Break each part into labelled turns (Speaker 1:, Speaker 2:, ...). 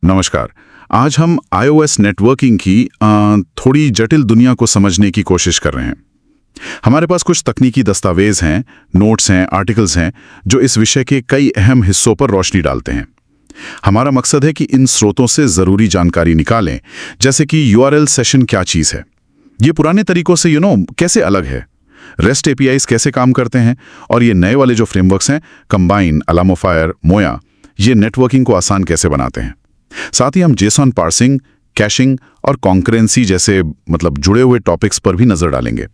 Speaker 1: नमस्कार। आज हम iOS नेटवर्किंग की थोड़ी जटिल दुनिया को समझने की कोशिश कर रहे हैं। हमारे पास कुछ तकनीकी दस्तावेज हैं, नोट्स हैं, आर्टिकल्स हैं जो इस विषय के कई अहम हिस्सों पर रोशनी डालते हैं। हमारा मकसद है कि इन स्रोतों से ज़रूरी जानकारी निकालें, जैसे कि URL सेशन क्या चीज़ है, ये पुराने तरीकों से कैसे अलग है, REST APIs कैसे काम करते हैं, और ये नए वाले जो फ्रेमवर्क्स हैं, कंबाइन, अलामोफायर, मोया, ये नेटवर्किंग को आसान कैसे बनाते हैं। साथ ही हम JSON पार्सिंग, कैशिंग और कॉन्करेंसी जैसे जुड़े हुए टॉपिक्स पर भी नजर डालेंगे।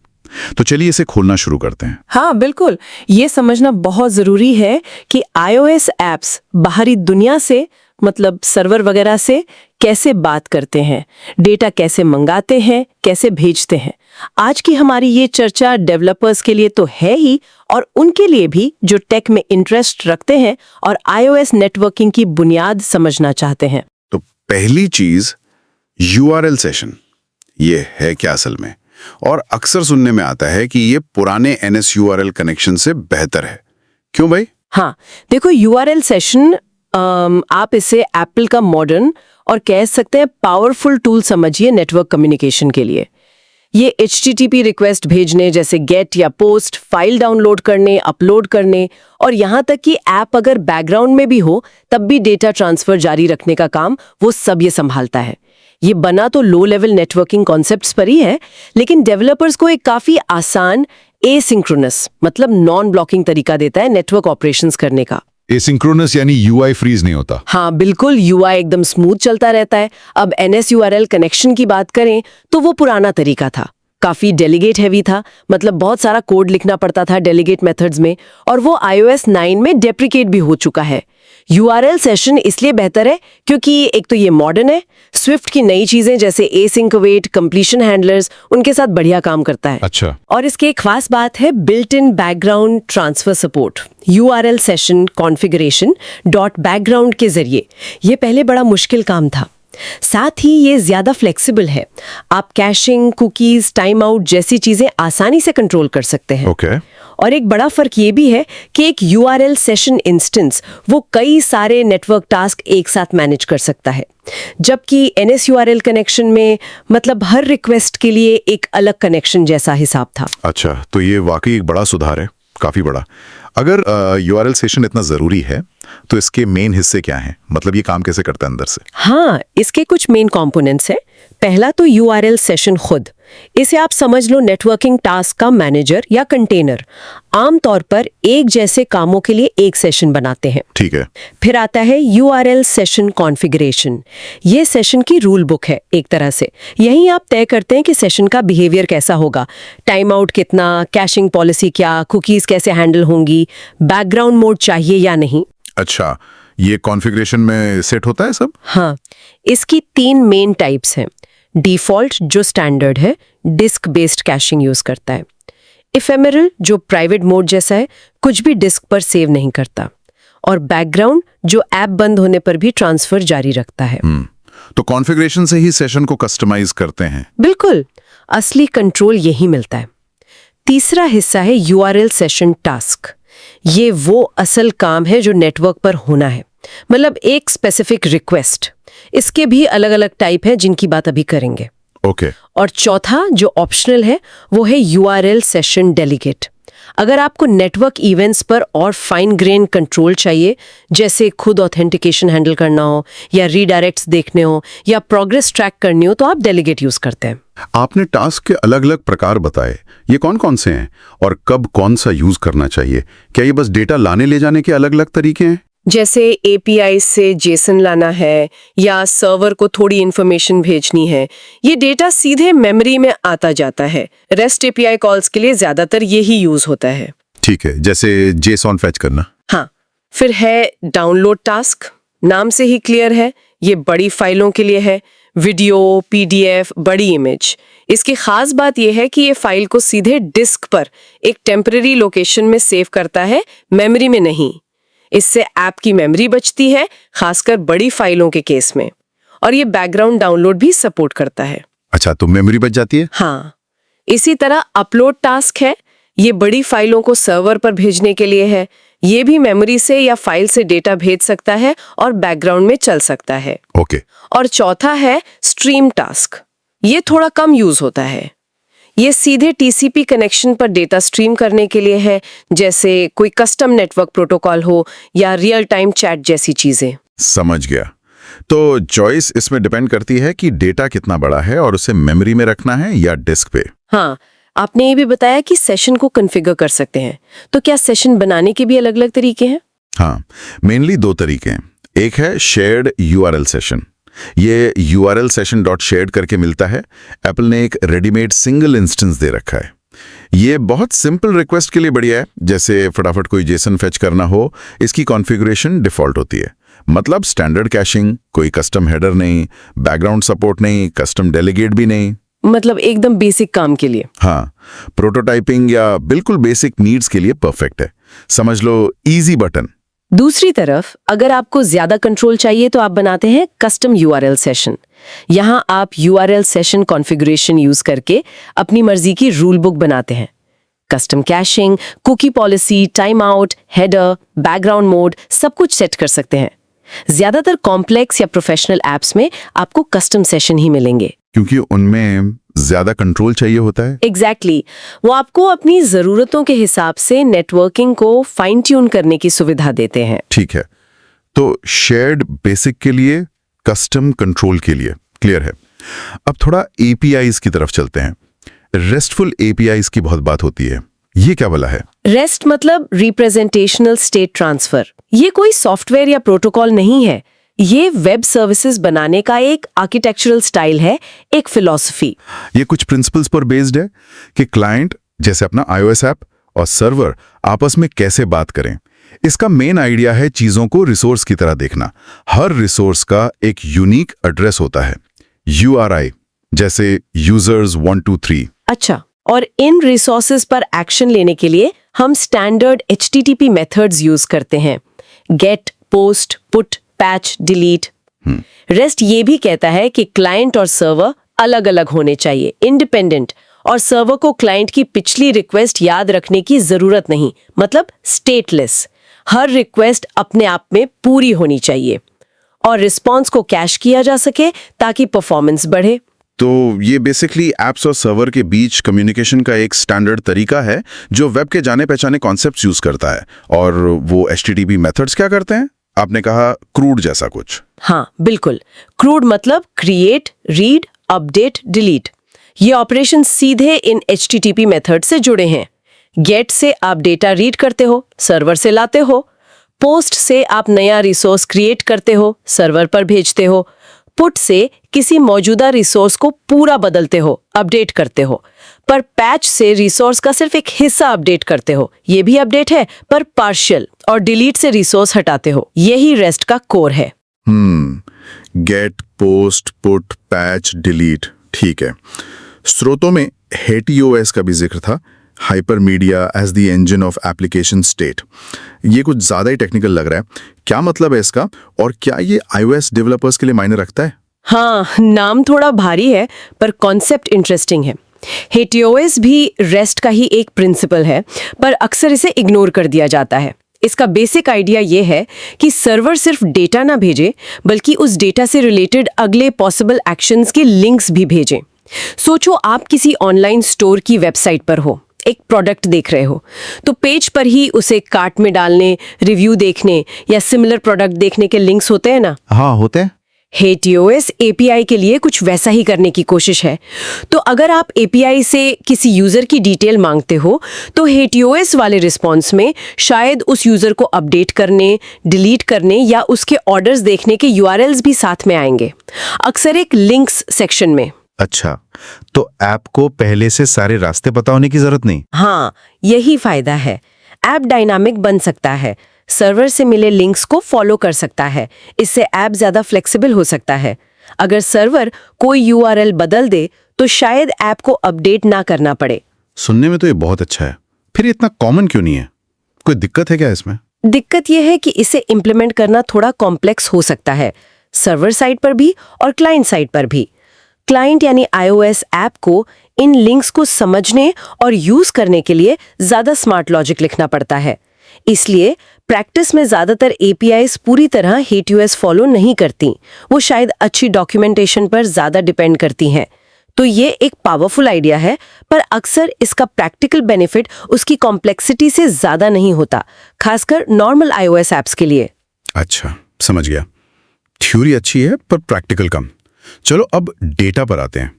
Speaker 1: तो चलिए इसे खोलना शुरू करते हैं।
Speaker 2: हाँ बिल्कुल, ये समझना बहुत जरूरी है कि iOS ऐप्स बाहरी दुनिया से सर्वर वगैरह से कैसे बात करते हैं, डेटा कैसे मंगाते हैं, कैसे भेजते हैं। आज की हमारी ये चर्चा डेवलपर्स के लिए तो है ही, और उनके लिए भी जो टेक में इंटरेस्ट रखते हैं और iOS नेटवर्किंग की बुनियाद समझना चाहते हैं।
Speaker 1: तो पहली चीज URL सेशन, ये है क्या असल में? और अक्सर सुनने में आता है कि ये पुराने NS-URL कनेक्शन से बेहतर है। क्यों भाई?
Speaker 2: हाँ देखो, URL सेशन आप इसे एप्पल का मॉडर्न और कह सकते हैं पावरफुल टूल समझिए नेटवर्क कम्युनिकेशन के लिए। ये HTTP रिक्वेस्ट भेजने जैसे गेट या पोस्ट, फाइल डाउनलोड करने, अपलोड करने, और यहाँ तक कि ऐप अगर बैकग्राउंड में भी हो तब भी डेटा ट्रांसफर जारी रखने का काम वो सब ये संभालता है। ये बना तो लो लेवल नेटवर्किंग कॉन्सेप्ट्स पर ही है, लेकिन डेवलपर्स को एक काफी आसान एसिंक्रोनस नॉन ब्लॉकिंग तरीका देता है नेटवर्क ऑपरेशंस करने का।
Speaker 3: एसिंक्रोनस यानी UI फ्रीज नहीं होता।
Speaker 2: हाँ बिल्कुल, UI एकदम स्मूथ चलता रहता है। अब NS-URL कनेक्शन की बात करें तो वो पुराना तरीका था, काफी डेलीगेट हैवी था, बहुत सारा कोड लिखना पड़ता था डेलीगेट मेथड्स में, और वो iOS 9 में डेप्रिकेट भी हो चुका है। URL सेशन इसलिए बेहतर है क्योंकि एक तो ये मॉडर्न है, स्विफ्ट की नई चीजें जैसे एसिंक अवेट, कंप्लीशन हैंडलर्स, उनके साथ बढ़िया काम करता है।
Speaker 3: अच्छा।
Speaker 2: और इसके एक खास बात है built in background transfer support. URL session configuration .background के जरिए ये पहले बड़ा मुश्किल काम था। साथ ही ये ज्यादा फ्लेक्सिबल है, आप कैशिंग, कुकीज, टाइम आउट जैसी चीजें आसानी से कंट्रोल कर सकते हैं।
Speaker 1: ओके।
Speaker 2: और एक बड़ा फर्क ये भी है कि एक URL सेशन इंस्टेंस वो कई सारे नेटवर्क टास्क एक साथ मैनेज कर सकता है, जबकि NS-URL कनेक्शन में हर रिक्वेस्ट के लिए एक अलग कनेक्शन जैसा हिसाब था।
Speaker 1: अच्छा, तो ये वाकई एक बड़ा सुधार है, काफी बड़ा। अगर URL सेशन इतना जरूरी है तो इसके मेन हिस्से क्या हैं? ये काम कैसे करता है अंदर से?
Speaker 2: हाँ, इसके कुछ मेन कंपोनेंट्स हैं। पहला तो URL सेशन खुद, इसे आप समझ लो नेटवर्किंग टास्क का मैनेजर या कंटेनर। आमतौर पर एक जैसे कामों के लिए एक सेशन बनाते हैं।
Speaker 1: ठीक है।
Speaker 2: फिर आता है URL सेशन कॉन्फ़िगरेशन। ये सेशन की रूल बुक है एक तरह से। यहीं आप तय करते हैं कि सेशन का बिहेवियर कैसा होगा, टाइम आउट कितना, कैशिंग पॉलिसी क्या, कुकीज कैसे हैंडल होंगी, बैकग्राउंड मोड चाहिए या नहीं।
Speaker 1: अच्छा, ये कॉन्फ़िगरेशन में सेट होता है सब?
Speaker 2: हाँ, इसकी 3 मेन टाइप्स हैं। डिफ़ॉल्ट जो स्टैंडर्ड है, डिस्क बेस्ड कैशिंग यूज करता है। इफेमेरल जो प्राइवेट मोड जैसा है, कुछ भी डिस्क पर सेव नहीं करता। और बैकग्राउंड जो ऐप बंद होने पर भी ट्रांसफर जारी रखता है।
Speaker 1: तो कॉन्फ़िगरेशन से ही सेशन को कस्टमाइज करते हैं?
Speaker 2: बिल्कुल, असली कंट्रोल यही मिलता है। तीसरा हिस्सा है URL सेशन टास्क। ये वो असल काम है जो नेटवर्क पर होना है, एक स्पेसिफिक रिक्वेस्ट। इसके भी अलग अलग टाइप हैं जिनकी बात अभी करेंगे।
Speaker 1: ओके।
Speaker 2: और चौथा जो ऑप्शनल है वो है URL सेशन डेलीगेट। अगर आपको नेटवर्क इवेंट्स पर और फाइन ग्रेन कंट्रोल चाहिए, जैसे खुद ऑथेंटिकेशन हैंडल करना हो, या रीडायरेक्ट्स देखने हो, या प्रोग्रेस ट्रैक करनी हो, तो आप डेलीगेट यूज करते हैं।
Speaker 1: आपने टास्क के अलग अलग प्रकार बताए, ये कौन कौन से हैं और कब कौन सा यूज करना चाहिए? क्या ये बस डेटा लाने ले जाने के अलग अलग तरीके हैं?
Speaker 2: जैसे API से JSON लाना है या सर्वर को थोड़ी इन्फॉर्मेशन भेजनी है, ये डेटा सीधे मेमोरी में आता जाता है। REST API कॉल्स के लिए ज्यादातर यही यूज होता है।
Speaker 1: ठीक है, जैसे JSON फैच करना।
Speaker 2: हाँ, फिर है डाउनलोड टास्क। नाम से ही क्लियर है, ये बड़ी फाइलों के लिए है, वीडियो, PDF, बड़ी इमेज। इसकी खास बात यह है कि ये फाइल को सीधे डिस्क पर एक टेम्पररी लोकेशन में सेव करता है, मेमोरी में नहीं। इससे ऐप की मेमोरी बचती है, खासकर बड़ी फाइलों के केस में। और ये बैकग्राउंड डाउनलोड भी सपोर्ट करता है।
Speaker 1: अच्छा, तो मेमोरी बच जाती है?
Speaker 2: हाँ। इसी तरह अपलोड टास्क है, ये बड़ी फाइलों को सर्वर पर भेजने के लिए है। ये भी मेमोरी से या फाइल से डेटा भेज सकता है और बैकग्राउंड में चल सकता है।
Speaker 3: ओके।
Speaker 2: और चौथा है स्ट्रीम टास्क। ये थोड़ा कम यूज होता है। ये सीधे टीसीपी कनेक्शन पर डेटा स्ट्रीम करने के लिए है, जैसे कोई कस्टम नेटवर्क प्रोटोकॉल हो या रियल टाइम चैट जैसी चीजें।
Speaker 1: समझ गया। तो चॉइस इसमें डिपेंड करती है कि डेटा कितना बड़ा है और उसे मेमोरी में रखना है या डिस्क पे।
Speaker 2: हाँ, आपने ये भी बताया कि सेशन को कॉन्फ़िगर कर सकते हैं। तो क्या सेशन बनाने के भी अलग अलग तरीके हैं?
Speaker 1: हाँ, मेनली 2 तरीके हैं। एक है शेयर्ड यूआरएल सेशन। ये URL session.shared करके मिलता है। एप्पल ने एक रेडीमेड सिंगल इंस्टेंस दे रखा है। ये बहुत सिंपल रिक्वेस्ट के लिए बढ़िया है, जैसे फटाफट कोई जेसन फेच करना हो। इसकी कॉन्फ़िगरेशन डिफ़ॉल्ट होती है, मतलब स्टैंडर्ड कैशिंग, कोई कस्टम हेडर नहीं, बैकग्राउंड सपोर्ट नहीं, कस्टम डेलीगेट भी नहीं।
Speaker 2: मतलब एकदम बेसिक काम के लिए।
Speaker 1: हाँ, प्रोटोटाइपिंग या बिल्कुल बेसिक नीड्स के लिए परफेक्ट है। समझ लो इजी बटन।
Speaker 2: दूसरी तरफ अगर आपको ज्यादा कंट्रोल चाहिए तो आप बनाते हैं कस्टम URL सेशन। यहां आप URL सेशन कॉन्फ़िगरेशन यूज करके अपनी मर्जी की रूल बुक बनाते हैं। Custom caching, cookie policy, time out, header, background mode सब कुछ सेट कर सकते हैं। ज्यादातर कॉम्प्लेक्स या प्रोफेशनल एप्स में आपको कस्टम सेशन ही मिलेंगे,
Speaker 1: क्योंकि उनमें ज्यादा कंट्रोल चाहिए होता है।
Speaker 2: एग्जैक्टली वो आपको अपनी जरूरतों के हिसाब से नेटवर्किंग को फाइन ट्यून करने की सुविधा देते हैं।
Speaker 1: ठीक है, तो शेयर्ड बेसिक के लिए, कस्टम कंट्रोल के लिए क्लियर है। अब थोड़ा APIs की तरफ चलते हैं। रेस्टफुल APIs की बहुत बात होती है, ये क्या वाला है?
Speaker 2: रेस्ट मतलब रिप्रेजेंटेशनल स्टेट ट्रांसफर। ये कोई सॉफ्टवेयर या प्रोटोकॉल नहीं है, ये वेब सर्विसेज बनाने का एक आर्किटेक्चरल स्टाइल है, एक फिलॉसफी।
Speaker 1: ये कुछ प्रिंसिपल्स पर बेस्ड है कि क्लाइंट जैसे अपना iOS ऐप और सर्वर आपस में कैसे बात करें। इसका मेन आइडिया है चीजों को रिसोर्स की तरह देखना। हर रिसोर्स का एक यूनिक एड्रेस होता है, URI, जैसे यूजर्स 1 2 3।
Speaker 2: अच्छा, और इन रिसोर्सेज पर एक्शन लेने के लिए हम स्टैंडर्ड HTTP मेथड्स यूज करते हैं, get, post, put, patch, delete. REST ये भी कहता है कि क्लाइंट और सर्वर अलग अलग होने चाहिए, इंडिपेंडेंट, और सर्वर को क्लाइंट की पिछली रिक्वेस्ट याद रखने की जरूरत नहीं, मतलब स्टेटलेस। हर रिक्वेस्ट अपने आप में पूरी होनी चाहिए और रिस्पॉन्स को कैश किया जा सके ताकि परफॉर्मेंस बढ़े।
Speaker 1: तो ये बेसिकली एप्स और सर्वर के बीच कम्युनिकेशन का एक स्टैंडर्ड तरीका है जो वेब के जाने पहचाने कॉन्सेप्ट्स यूज करता है। और वो HTTP मेथड्स क्या करते हैं? आपने कहा क्रूड जैसा कुछ।
Speaker 2: हाँ बिल्कुल, क्रूड मतलब क्रिएट, रीड, अपडेट, डिलीट। ये ऑपरेशन सीधे इन HTTP मेथड से जुड़े हैं। गेट से आप डेटा रीड करते हो, सर्वर से लाते हो। पोस्ट से आप नया रिसोर्स क्रिएट करते हो, सर्वर पर भेजते हो। पुट से किसी मौजूदा रिसोर्स को पूरा बदलते हो, अपडेट करते हो। पर पैच से रिसोर्स का सिर्फ एक हिस्सा अपडेट करते हो, ये भी अपडेट है पर पार्शियल। और डिलीट से रिसोर्स हटाते हो। यही रेस्ट का कोर है।
Speaker 1: Get, post, put, patch, delete, ठीक है। स्रोतों में HATEOS का भी जिक्र था, hypermedia as the engine of application state. ये कुछ ज्यादा ही टेक्निकल लग रहा है, क्या मतलब है इसका? और क्या ये iOS डेवलपर्स के लिए मायने रखता है?
Speaker 2: हाँ, नाम थोड़ा भारी है पर कॉन्सेप्ट इंटरेस्टिंग है। HATEOS भी रेस्ट का ही एक प्रिंसिपल है, पर अक्सर इसे इग्नोर कर दिया जाता है। इसका बेसिक आइडिया ये है कि सर्वर सिर्फ डेटा ना भेजे, बल्कि उस डेटा से रिलेटेड अगले पॉसिबल एक्शंस के लिंक्स भी भेजें। सोचो आप किसी ऑनलाइन स्टोर की वेबसाइट पर हो, एक प्रोडक्ट देख रहे हो, तो पेज पर ही उसे कार्ट में डालने, रिव्यू देखने या सिमिलर प्रोडक्ट देखने के लिंक्स होते हैं ना?
Speaker 3: हाँ, होते हैं।
Speaker 2: HATEOS API के लिए कुछ वैसा ही करने की कोशिश है। तो अगर आप API से किसी यूजर की डिटेल मांगते हो, तो HATEOS वाले रिस्पॉन्स में शायद उस यूजर को अपडेट करने, डिलीट करने या उसके ऑर्डर्स देखने के URLs भी साथ में आएंगे, अक्सर एक लिंक्स सेक्शन में।
Speaker 3: अच्छा, तो ऐप को पहले से सारे रास्ते पता होने की जरूरत नहीं।
Speaker 2: हाँ, यही फायदा है। ऐप डायनामिक बन सकता है, सर्वर से मिले लिंक्स को फॉलो कर सकता है। इससे ऐप ज्यादा फ्लेक्सिबल हो सकता है। अगर सर्वर कोई URL बदल दे तो शायद ऐप को अपडेट ना करना पड़े।
Speaker 3: सुनने में तो ये बहुत अच्छा है, फिर ये इतना कॉमन क्यों नहीं है? कोई दिक्कत है क्या इसमें?
Speaker 2: दिक्कत यह है कि इसे इम्प्लीमेंट करना थोड़ा कॉम्प्लेक्स हो सकता है, सर्वर साइड पर भी और क्लाइंट साइड पर भी। क्लाइंट यानी iOS ऐप को इन लिंक्स को समझने और यूज करने के लिए ज्यादा स्मार्ट लॉजिक लिखना पड़ता है। इसलिए प्रैक्टिस में ज्यादातर APIs पूरी तरह HTTPS फॉलो नहीं करती, वो शायद अच्छी डॉक्यूमेंटेशन पर ज्यादा डिपेंड करती हैं। तो ये एक पावरफुल आइडिया है, पर अक्सर इसका प्रैक्टिकल बेनिफिट उसकी कॉम्प्लेक्सिटी से ज्यादा नहीं होता, खासकर नॉर्मल iOS एप्स के लिए।
Speaker 3: अच्छा, समझ गया। थ्योरी अच्छी है पर प्रैक्टिकल कम। चलो अब डेटा पर आते हैं।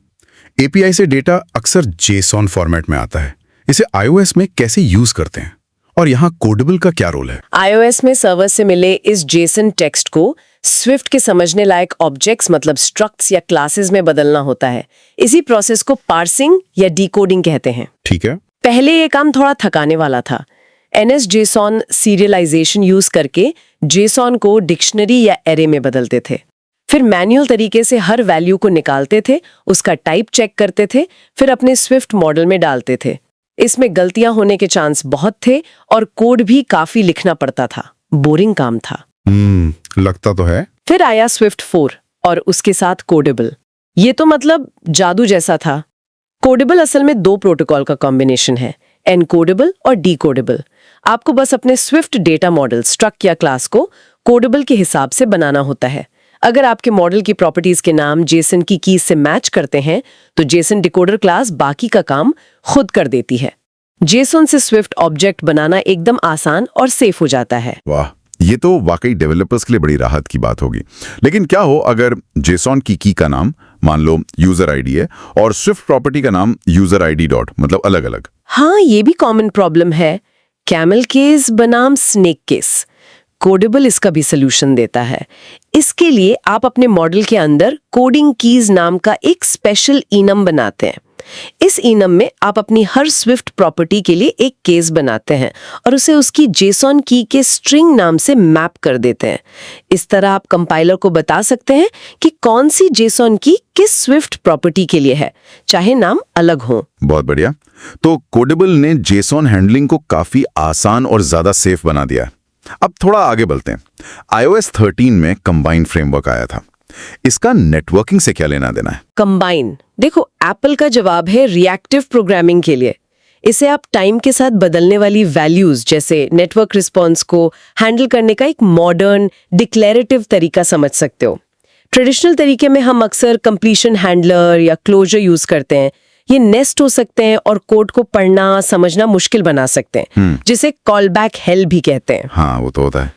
Speaker 3: API से डेटा अक्सर JSON फॉर्मेट में आता है। इसे iOS में कैसे यूज करते हैं और यहाँ कोडेबल का क्या रोल है?
Speaker 2: iOS में सर्वर से मिले इस JSON टेक्स्ट को स्विफ्ट के समझने लायक ऑब्जेक्ट्स मतलब स्ट्रक्ट्स या क्लासेस में बदलना होता है। इसी प्रोसेस को पार्सिंग या डिकोडिंग कहते हैं।
Speaker 3: ठीक है।
Speaker 2: पहले ये काम थोड़ा थकाने वाला था। NSJSON सीरियलाइजेशन यूज करके JSON को डिक्शनरी या एरे में बदलते थे, फिर मैन्युअल तरीके से हर वैल्यू को निकालते थे, उसका टाइप चेक करते थे, फिर अपने स्विफ्ट मॉडल में डालते थे। इसमें गलतियां होने के चांस बहुत थे और कोड भी काफी लिखना पड़ता था। बोरिंग काम था।
Speaker 3: लगता तो है।
Speaker 2: फिर आया स्विफ्ट 4 और उसके साथ कोडेबल। ये तो मतलब जादू जैसा था। कोडेबल असल में 2 प्रोटोकॉल का कॉम्बिनेशन है, एनकोडेबल और डीकोडेबल। आपको बस अपने स्विफ्ट डेटा मॉडल स्ट्रक्ट या क्लास को कोडेबल के हिसाब से बनाना होता है। अगर आपके मॉडल की प्रॉपर्टीज के नाम जेसन की कीज से मैच करते हैं तो जेसन डिकोडर क्लास बाकी का काम खुद कर देती है। जेसन से स्विफ्ट ऑब्जेक्ट बनाना एकदम आसान और सेफ हो जाता है।
Speaker 1: वाह, ये तो वाकई डेवलपर्स के लिए बड़ी राहत की बात होगी। लेकिन क्या हो अगर जेसन की का नाम मान लो यूजर आईडी है और स्विफ्ट प्रॉपर्टी का नाम यूजर आईडी डॉट मतलब अलग अलग?
Speaker 2: हाँ, ये भी कॉमन प्रॉब्लम है। कैमल केस बनाम स्नेक केस। कोडेबल इसका भी सोल्यूशन देता है। इसके लिए आप अपने मॉडल के अंदर कोडिंग कीज नाम का एक स्पेशल इनम बनाते हैं। इस इनम में आप अपनी हर स्विफ्ट प्रॉपर्टी के लिए एक केस बनाते हैं और उसे उसकी जेसन की के स्ट्रिंग नाम से मैप कर देते हैं। इस तरह आप कंपाइलर को बता सकते हैं कि कौन सी जेसन की किस स्विफ्ट प्रॉपर्टी के लिए है, चाहे नाम अलग हो।
Speaker 1: बहुत बढ़िया। तो कोडेबल ने जेसन हैंडलिंग को काफी आसान और ज्यादा सेफ बना दिया। अब थोड़ा आगे बढ़ते हैं। iOS 13 में कंबाइन फ्रेमवर्क आया था। इसका नेटवर्किंग से क्या लेना देना है?
Speaker 2: कंबाइन, देखो एप्पल का जवाब है रिएक्टिव प्रोग्रामिंग के लिए। इसे आप टाइम के साथ बदलने वाली वैल्यूज जैसे नेटवर्क रिस्पॉन्स को हैंडल करने का एक मॉडर्न डिक्लेरेटिव तरीका समझ सकते हो। ट्रेडिशनल तरीके में हम अक्सर कंप्लीशन हैंडलर या क्लोजर यूज करते हैं। ये नेस्ट हो सकते हैं और कोड को पढ़ना समझना मुश्किल बना सकते हैं, जिसे कॉल बैक हेल भी कहते हैं।
Speaker 1: हाँ, वो तो होता है।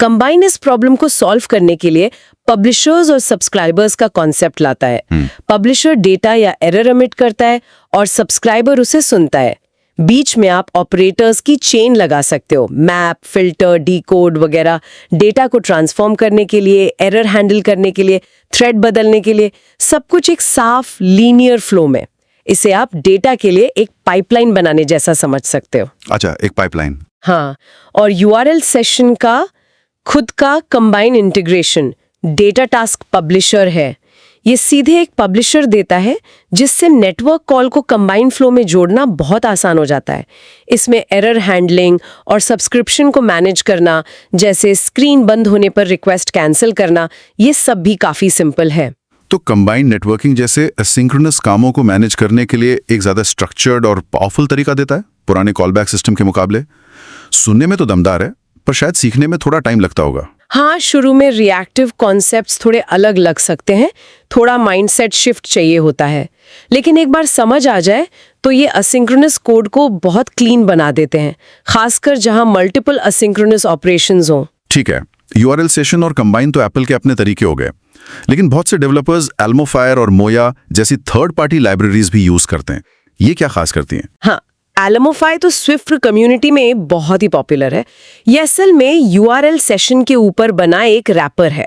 Speaker 2: कंबाइन इस प्रॉब्लम को सॉल्व करने के लिए पब्लिशर्स और सब्सक्राइबर्स का कॉन्सेप्ट लाता है। पब्लिशर डेटा या एरर एमिट करता है और सब्सक्राइबर उसे सुनता है। बीच में आप ऑपरेटर्स की चेन लगा सकते हो, मैप, फिल्टर, डीकोड वगैरह, डेटा को ट्रांसफॉर्म करने के लिए, एरर हैंडल करने के लिए, थ्रेड बदलने के लिए, सब कुछ एक साफ लीनियर फ्लो में। इसे आप डेटा के लिए एक पाइपलाइन बनाने जैसा समझ सकते हो।
Speaker 3: अच्छा, एक पाइपलाइन।
Speaker 2: हाँ, और URL सेशन का खुद का combine integration data task publisher है। ये सीधे एक पब्लिशर देता है जिससे नेटवर्क कॉल को कंबाइन फ्लो में जोड़ना बहुत आसान हो जाता है। इसमें एरर हैंडलिंग और सब्सक्रिप्शन को मैनेज करना, जैसे स्क्रीन बंद होने पर रिक्वेस्ट कैंसिल करना, ये सब भी काफी सिंपल है।
Speaker 3: तो कंबाइन नेटवर्किंग जैसे एसिंक्रोनस कामों को मैनेज करने के लिए एक ज्यादा स्ट्रक्चर्ड और पावरफुल तरीका देता है पुराने कॉलबैक सिस्टम के मुकाबले। सुनने में तो दमदार है, पर शायद सीखने में थोड़ा टाइम लगता होगा।
Speaker 2: हाँ, शुरू में रिएक्टिव कॉन्सेप्ट्स थोड़े अलग लग सकते हैं, थोड़ा माइंडसेट शिफ्ट चाहिए होता है, लेकिन एक बार समझ आ जाए तो ये असिंक्रोनस कोड को बहुत क्लीन बना देते हैं, खासकर जहां मल्टीपल असिंक्रोनस ऑपरेशंस हो।
Speaker 3: ठीक है, URL सेशन और कंबाइन तो एप्पल के अपने तरीके हो गए, लेकिन बहुत से डेवलपर्स एल्मोफायर और मोया जैसी थर्ड पार्टी लाइब्रेरीज भी यूज करते हैं। ये क्या खास करती हैं?
Speaker 2: हाँ, एल्मोफाई तो स्विफ्ट कम्युनिटी में बहुत ही पॉपुलर है। ये असल में URL सेशन के ऊपर बना एक रैपर है।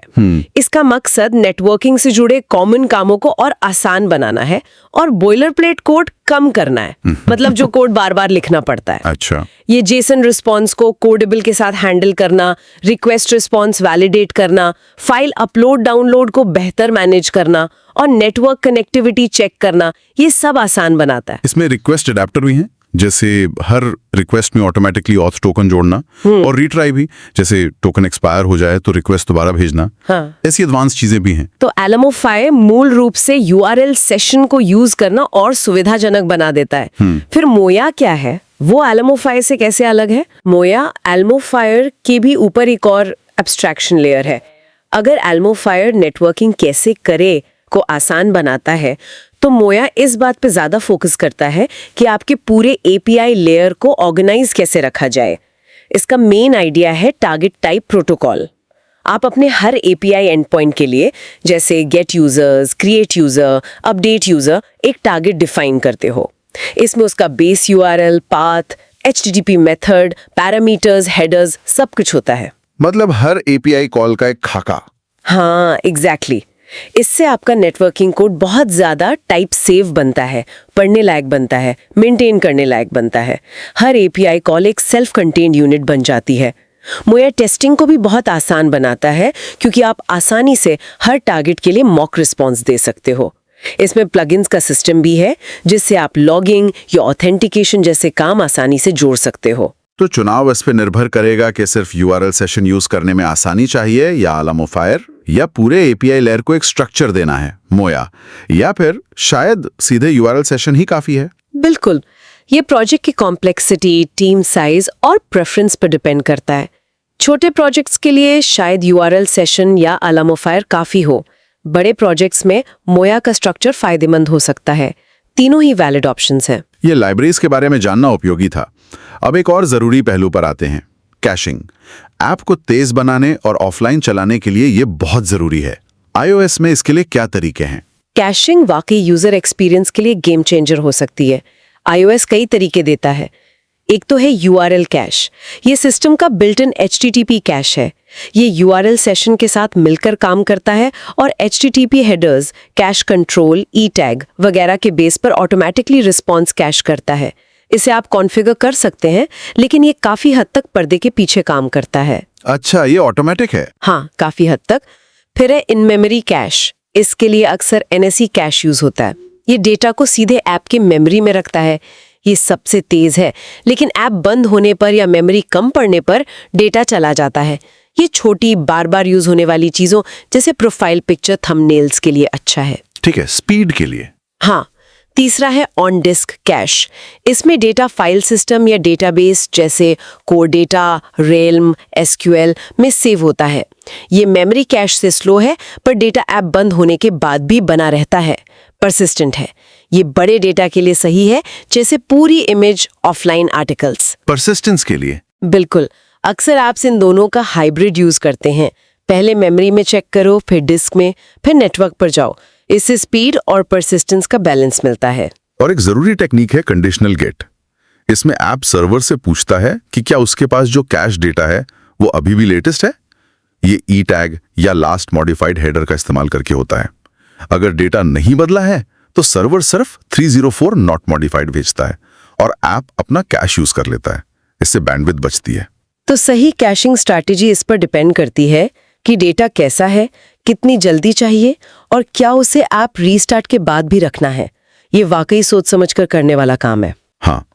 Speaker 2: इसका मकसद नेटवर्किंग से जुड़े कॉमन कामों को और आसान बनाना है और बॉयलर प्लेट कोड कम करना है, मतलब जो कोड बार बार लिखना पड़ता है।
Speaker 3: अच्छा,
Speaker 2: ये जेसन रिस्पॉन्स को कोडेबल के साथ हैंडल करना, रिक्वेस्ट रिस्पॉन्स वैलिडेट करना, फाइल अपलोड डाउनलोड को बेहतर मैनेज करना और नेटवर्क कनेक्टिविटी चेक करना, ये सब आसान बनाता है।
Speaker 3: इसमें रिक्वेस्ट अडेप्टर भी हैं, जैसे हर रिक्वेस्ट में ऑटोमेटिकली ऑथ टोकन जोड़ना, और रीट्राई भी, जैसे टोकन एक्सपायर हो जाए तो रिक्वेस्ट दोबारा भेजना।
Speaker 2: हाँ।
Speaker 3: ऐसी एडवांस चीजें भी हैं।
Speaker 2: तो एल्मोफाई मूल रूप से URL सेशन को यूज करना और सुविधाजनक बना देता है। फिर मोया क्या है? वो एल्मोफायर से कैसे अलग है? मोया एल्मोफायर के भी ऊपर एक और एब्स्ट्रैक्शन लेयर है। अगर एल्मोफायर नेटवर्किंग कैसे करे को आसान बनाता है, तो मोया इस बात पे ज्यादा फोकस करता है कि आपके पूरे एपीआई लेयर को ऑर्गेनाइज कैसे रखा जाए। इसका मेन आइडिया है टारगेट टाइप प्रोटोकॉल। आप अपने हर एपीआई एंड पॉइंट के लिए, जैसे get users, create user, update user, एक टारगेट डिफाइन करते हो। इसमें उसका base URL, path, HTTP method, parameters, headers, सब कुछ होता है।
Speaker 3: मतलब हर एपीआई कॉल का एक खाका।
Speaker 2: हाँ, एग्जैक्टली। इससे आपका नेटवर्किंग कोड बहुत ज्यादा टाइप सेव बनता है, पढ़ने लायक बनता है, मेंटेन करने लायक बनता है। हर एपीआई कॉल एक सेल्फ कंटेन्ड यूनिट बन जाती है। मोया टेस्टिंग को भी बहुत आसान बनाता है, क्योंकि आप आसानी से हर टारगेट के लिए मॉक रिस्पॉन्स दे सकते हो। इसमें प्लगइन्स का सिस्टम भी है, जिससे आप लॉगिंग या ऑथेंटिकेशन जैसे काम आसानी से जोड़ सकते हो।
Speaker 1: तो चुनाव इस पे निर्भर करेगा कि सिर्फ यूआरएल सेशन यूज करने में आसानी चाहिए या एल्मोफायर, या पूरे एपीआई लेयर को एक स्ट्रक्चर देना है, मोया, या फिर शायद सीधे यूआरएल सेशन ही काफी है।
Speaker 2: बिल्कुल, ये प्रोजेक्ट की कॉम्प्लेक्सिटी, टीम साइज और प्रेफरेंस पर डिपेंड करता है। छोटे प्रोजेक्ट्स के लिए शायद यूआरएल सेशन या एल्मोफायर काफी हो। बड़े प्रोजेक्ट्स में मोया का स्ट्रक्चर फायदेमंद हो सकता है। तीनों ही वैलिड ऑप्शंस हैं।
Speaker 1: ये लाइब्रेरीज के बारे में जानना उपयोगी था। अब एक और जरूरी पहलू पर आते हैं, कैशिंग। ऐप को तेज बनाने और ऑफलाइन चलाने के लिए ये बहुत जरूरी है। iOS में इसके लिए क्या तरीके हैं?
Speaker 2: कैशिंग वाकई यूजर एक्सपीरियंस के लिए गेम चेंजर हो सकती है। iOS कई तरीके देता है। एक तो है URL कैश। ये सिस्टम का बिल्ट इन HTTP कैश है। ये URL सेशन के साथ मिलकर काम करता है और HTTP हेडर्स, कैश कंट्रोल, ई-टैग वगैरह के बेस पर ऑटोमेटिकली रिस्पॉन्स कैश करता है। इसे आप कॉन्फ़िगर कर सकते हैं, लेकिन ये काफी हद तक पर्दे के पीछे काम करता है।
Speaker 1: अच्छा, ये ऑटोमेटिक है?
Speaker 2: हाँ, काफी हद तक। फिर है इन मेमोरी कैश। इसके लिए अक्सर NSE कैश यूज होता है। ये डेटा को सीधे ऐप के मेमोरी में रखता है। ये सबसे तेज है, लेकिन ऐप बंद होने पर या मेमोरी कम पड़ने पर डेटा चला जाता है। ये छोटी बार बार यूज होने वाली चीजों जैसे प्रोफाइल पिक्चर, थंबनेल्स के लिए अच्छा है।
Speaker 1: ठीक है, स्पीड के लिए?
Speaker 2: हाँ। तीसरा है ऑन डिस्क कैश। इसमें डेटा फाइल सिस्टम या डेटाबेस जैसे कोर डेटा, रेल्म, SQL में सेव होता है। ये मेमोरी कैश से स्लो है, पर डेटा ऐप बंद होने के बाद भी बना रहता है, परसिस्टेंट है। ये बड़े डेटा के लिए सही है, जैसे पूरी इमेज, ऑफलाइन आर्टिकल्स।
Speaker 1: परसिस्टेंस के लिए?
Speaker 2: बिल्कुल। अक्सर ऐप्स इन दोनों का हाइब्रिड यूज करते हैं। पहले मेमोरी में चेक करो, फिर डिस्क में, फिर नेटवर्क पर जाओ। इससे स्पीड और परसिस्टेंस का बैलेंस मिलता है।
Speaker 3: और एक जरूरी टेक्निक है कंडीशनल गेट। इसमें ऐप सर्वर से पूछता है कि क्या उसके पास जो कैश डेटा है वो अभी भी लेटेस्ट है। ये ई-टैग या लास्ट मॉडिफाइड हेडर का इस्तेमाल करके होता है। अगर डेटा नहीं बदला है तो सर्वर सिर्फ 304 नॉट मॉडिफाइड भेजता है और ऐप अपना कैश यूज कर लेता है। इससे बैंडविड्थ बचती है।
Speaker 2: तो सही कैशिंग स्ट्रैटेजी इस पर डिपेंड करती है कि डेटा कैसा है, कितनी जल्दी चाहिए और क्या उसे ऐप रीस्टार्ट के बाद भी रखना है। ये वाकई सोच समझकर करने वाला काम है।
Speaker 3: हाँ,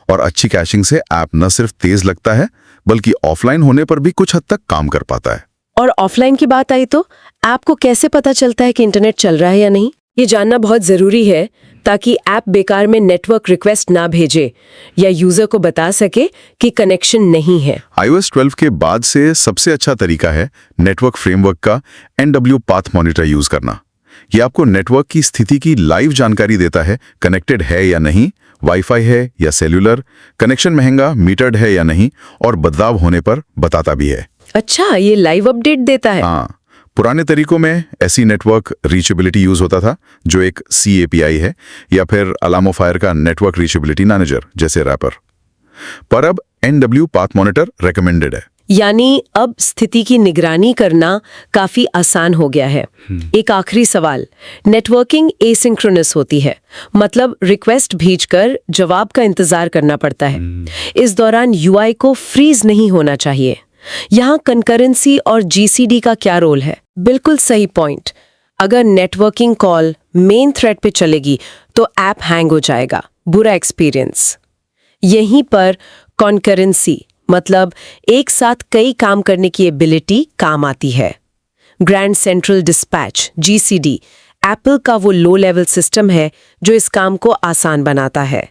Speaker 3: और अच्छी कैशिंग से ऐप न सिर्फ तेज लगता है बल्कि ऑफलाइन होने पर भी कुछ हद तक काम कर पाता है।
Speaker 2: और ऑफलाइन की बात आई तो ऐप को कैसे पता चलता है कि इंटरनेट चल रहा है या नहीं? ये जानना बहुत जरूरी है, ताकि ऐप बेकार में नेटवर्क रिक्वेस्ट ना भेजे या यूजर को बता सके कि कनेक्शन नहीं है।
Speaker 3: iOS 12 के बाद से सबसे अच्छा तरीका है नेटवर्क फ्रेमवर्क का NW पाथ मॉनिटर यूज करना। यह आपको नेटवर्क की स्थिति की लाइव जानकारी देता है, कनेक्टेड है या नहीं, वाईफाई है या सेल्यूलर, कनेक्शन महंगा, मीटर्ड है या नहीं, और बदलाव होने पर बताता भी है।
Speaker 2: अच्छा, ये लाइव अपडेट देता है?
Speaker 3: हाँ, पुराने तरीकों में ऐसी नेटवर्क रीचेबिलिटी यूज होता था, जो एक CAPI है, या फिर एल्मोफायर का नेटवर्क रीचेबिलिटी मैनेजर जैसे रैपर। पर अब NW पाथ मॉनिटर रेकमेंडेड है।
Speaker 2: यानी अब स्थिति की निगरानी करना काफी आसान हो गया है। एक आखिरी सवाल, नेटवर्किंग एसिंक्रोनस होती है, मतलब रिक्वेस्ट भेजकर जवाब का इंतजार करना पड़ता है। इस दौरान UI को फ्रीज नहीं होना चाहिए। यहाँ कंकरेंसी और GCD का क्या रोल है? बिल्कुल सही पॉइंट। अगर नेटवर्किंग कॉल मेन थ्रेड पे चलेगी तो ऐप हैंग हो जाएगा, बुरा एक्सपीरियंस। यहीं पर कॉन्करेंसी मतलब एक साथ कई काम करने की एबिलिटी काम आती है। Grand central dispatch GCD Apple का वो लो लेवल सिस्टम है जो इस काम को आसान बनाता है।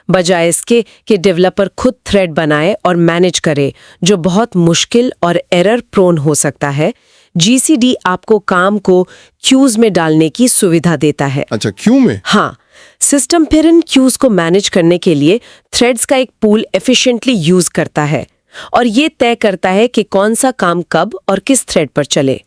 Speaker 2: बजाय इसके कि डेवलपर खुद थ्रेड बनाए और मैनेज करे, जो बहुत मुश्किल और एरर प्रोन हो सकता है। GCD आपको काम को क्यूज में डालने की सुविधा देता है।
Speaker 4: अच्छा, क्यों में?
Speaker 2: हाँ, सिस्टम फिर इन क्यूज को मैनेज करने के लिए थ्रेड्स का एक पूल एफिशिएंटली यूज करता है और ये तय करता है कि कौन सा काम कब और किस थ्रेड पर चले।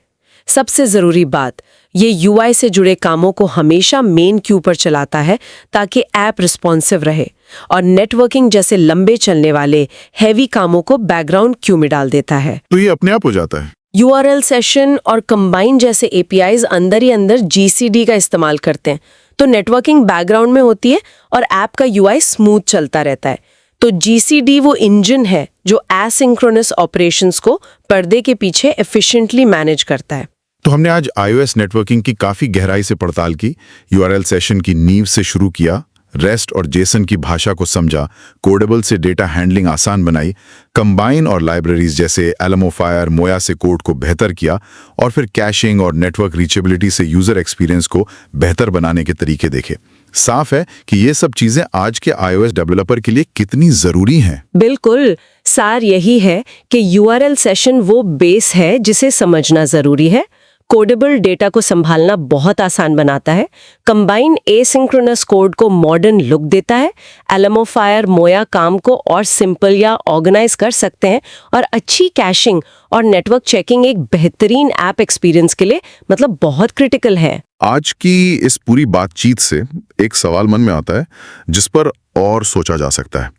Speaker 2: सबसे जरूरी बात, ये UI से जुड़े कामों को हमेशा मेन क्यू पर चलाता है ताकि ऐप रिस्पॉन्सिव रहे, और नेटवर्किंग जैसे लंबे चलने वाले हैवी कामों को बैकग्राउंड क्यू में डाल देता है।
Speaker 1: तो ये अपने आप हो जाता है।
Speaker 2: URL सेशन और कंबाइन जैसे APIs अंदर ही अंदर GCD का इस्तेमाल करते हैं, तो नेटवर्किंग बैकग्राउंड में होती है और ऐप का UI स्मूथ चलता रहता है। तो GCD वो इंजन है जो एसिंक्रोनस ऑपरेशंस को पर्दे के पीछे एफिशिएंटली मैनेज करता है।
Speaker 1: तो हमने आज iOS नेटवर्किंग की काफी गहराई से पड़ताल की, URL सेशन की नींव से शुरू किया, रेस्ट और जेसन की भाषा को समझा, कोडेबल से डेटा हैंडलिंग आसान बनाई, कंबाइन और लाइब्रेरीज जैसे एलमोफायर, मोया से कोड को बेहतर किया, और फिर कैशिंग और नेटवर्क रीचेबिलिटी से यूजर एक्सपीरियंस को बेहतर बनाने के तरीके देखे। साफ है कि ये सब चीजें आज के iOS डेवलपर के लिए कितनी जरूरी हैं।
Speaker 2: बिल्कुल, सार यही है कि URL सेशन वो बेस है जिसे समझना जरूरी है। कोडेबल डेटा को संभालना बहुत आसान बनाता है, कंबाइन एसिंक्रोनस कोड को मॉडर्न लुक देता है, एलमोफायर, मोया काम को और सिंपल या ऑर्गेनाइज कर सकते हैं, और अच्छी कैशिंग और नेटवर्क चेकिंग एक बेहतरीन ऐप एक्सपीरियंस के लिए मतलब बहुत क्रिटिकल है।
Speaker 1: आज की इस पूरी बातचीत से एक सवाल मन में आता है जिस पर और सोचा जा सकता है।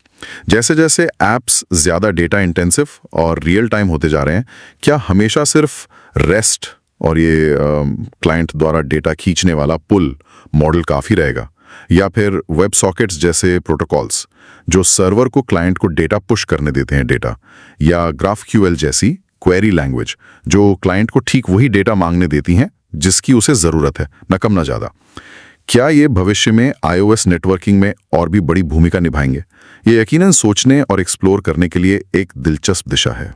Speaker 1: जैसे जैसे एप्स ज्यादा डेटा इंटेंसिव और रियल टाइम होते जा रहे हैं, क्या हमेशा सिर्फ रेस्ट और ये क्लाइंट द्वारा डेटा खींचने वाला पुल मॉडल काफी रहेगा, या फिर वेब सॉकेट्स जैसे प्रोटोकॉल्स जो सर्वर को क्लाइंट को डेटा पुश करने देते हैं डेटा, या GraphQL जैसी क्वेरी लैंग्वेज जो क्लाइंट को ठीक वही डेटा मांगने देती हैं जिसकी उसे जरूरत है, न कम न ज्यादा। क्या ये भविष्य में iOS नेटवर्किंग में और भी बड़ी भूमिका निभाएंगे? ये यकीनन सोचने और एक्सप्लोर करने के लिए एक दिलचस्प दिशा है।